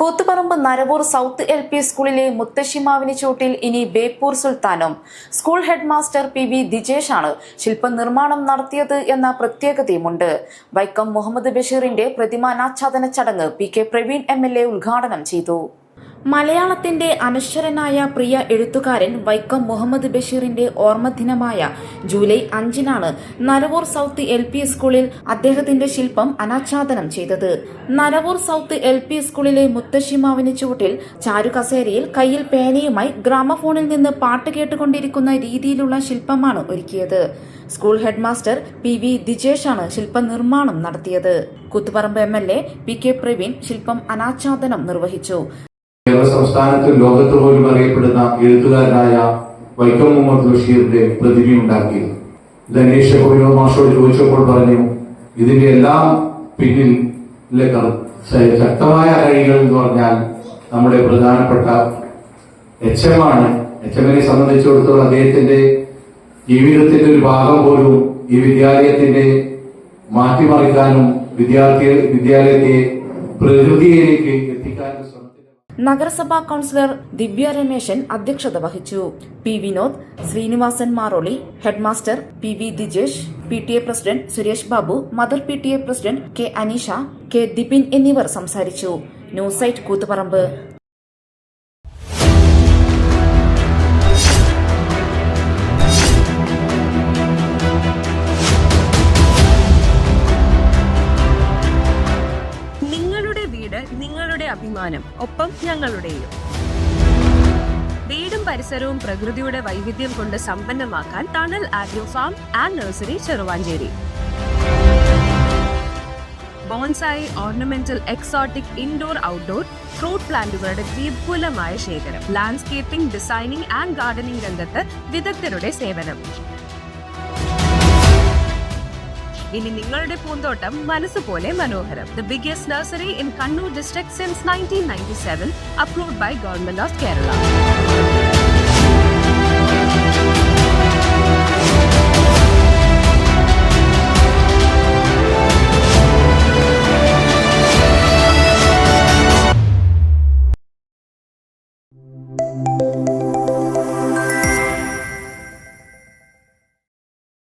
Koothuparamba Naravoor south LP സ്കൂളിലെ മുത്തശ്ശിമാവിന് ചോട്ടിൽ ഇനി ബേപ്പൂർ സുൽത്താനും. സ്കൂൾ ഹെഡ് മാസ്റ്റർ PV ദിജേഷാണ് ശില്പനിർമ്മാണം നടത്തിയത് എന്ന പ്രത്യേകതയുമുണ്ട്. വൈക്കം മുഹമ്മദ് ബഷീറിന്റെ പ്രതിമാനാച്ഛാദന ചടങ്ങ് PK പ്രവീൺ MLA ഉദ്ഘാടനം ചെയ്തു. മലയാളത്തിന്റെ അനശ്വരനായ പ്രിയ എഴുത്തുകാരൻ വൈക്കം മുഹമ്മദ് ബഷീറിന്റെ ഓർമ്മദിനമായ ജൂലൈ 5-നാണ് നരവൂർ സൗത്ത് LP സ്കൂളിൽ അദ്ദേഹത്തിന്റെ ശില്പം അനാച്ഛാദനം ചെയ്തത്. നരവൂർ സൗത്ത് LP സ്കൂളിലെ മുത്തശ്ശിമാവിന് ചുവട്ടിൽ ചാരുകസേരയിൽ കയ്യിൽ പേനയുമായി ഗ്രാമഫോണിൽ നിന്ന് പാട്ട് കേട്ടുകൊണ്ടിരിക്കുന്ന രീതിയിലുള്ള ശില്പമാണ് ഒരുക്കിയത്. സ്കൂൾ ഹെഡ് മാസ്റ്റർ PV ദിജേഷാണ് ശില്പനിർമ്മാണം നടത്തിയത്. കൂത്തുപറമ്പ് MLA PK പ്രവീൺ ശില്പം അനാച്ഛാദനം നിർവഹിച്ചു. കേരള സംസ്ഥാനത്തും ലോകത്ത് പോലും അറിയപ്പെടുന്ന എഴുത്തുകാരനായ വൈക്കം മുഹമ്മദ് ബഷീറിന്റെ പ്രതിമയുണ്ടാക്കി. ഇത് അന്വേഷിച്ച മാഷോട് ചോദിച്ചപ്പോൾ പറഞ്ഞു, ഇതിന്റെ എല്ലാം പിന്നിലെ ശക്തമായ കഴികൾ എന്ന് പറഞ്ഞാൽ നമ്മുടെ പ്രധാനപ്പെട്ട HM ആണ്. HMനെ സംബന്ധിച്ചിടത്തോളം അദ്ദേഹത്തിന്റെ ജീവിതത്തിന്റെ ഒരു ഭാഗം പോലും ഈ വിദ്യാലയത്തിന്റെ മാറ്റിമറിക്കാനും വിദ്യാലയത്തെ പ്രകൃതിയിലേക്ക് എത്തിക്കാനും നഗരസഭാ കൌൺസിലർ ദിവ്യ രമേശൻ അധ്യക്ഷത വഹിച്ചു. P Vinod, Sreenivasan Maroli, head master PV Dijesh, PTA president Suresh Babu, mother PTA president K Aneesha, K Dipin എന്നിവർ സംസാരിച്ചു. News site Koothuparamba. നിങ്ങളുടെ അഭിമാനം, ഒപ്പം ഞങ്ങളുടെയും. വീടും പരിസരവും പ്രകൃതിയുടെ വൈവിധ്യം കൊണ്ട് സമ്പന്നമാക്കാൻ tunnel agro farm and nursery Cheruvanchery. Bonsai, ornamental, exotic, indoor, outdoor fruit പ്ലാന്റുകളുടെ വിപുലമായ ശേഖരം. ലാൻഡ്സ്കേപ്പിംഗ്, ഡിസൈനിംഗ് ആൻഡ് ഗാർഡനിംഗ് രംഗത്ത് വിദഗ്ധരുടെ സേവനം. ഇനി നിങ്ങളുടെ പൂന്തോട്ടം മനസ്സുപോലെ മനോഹരം. The biggest nursery in Kannur district since 1997, approved by Government of Kerala.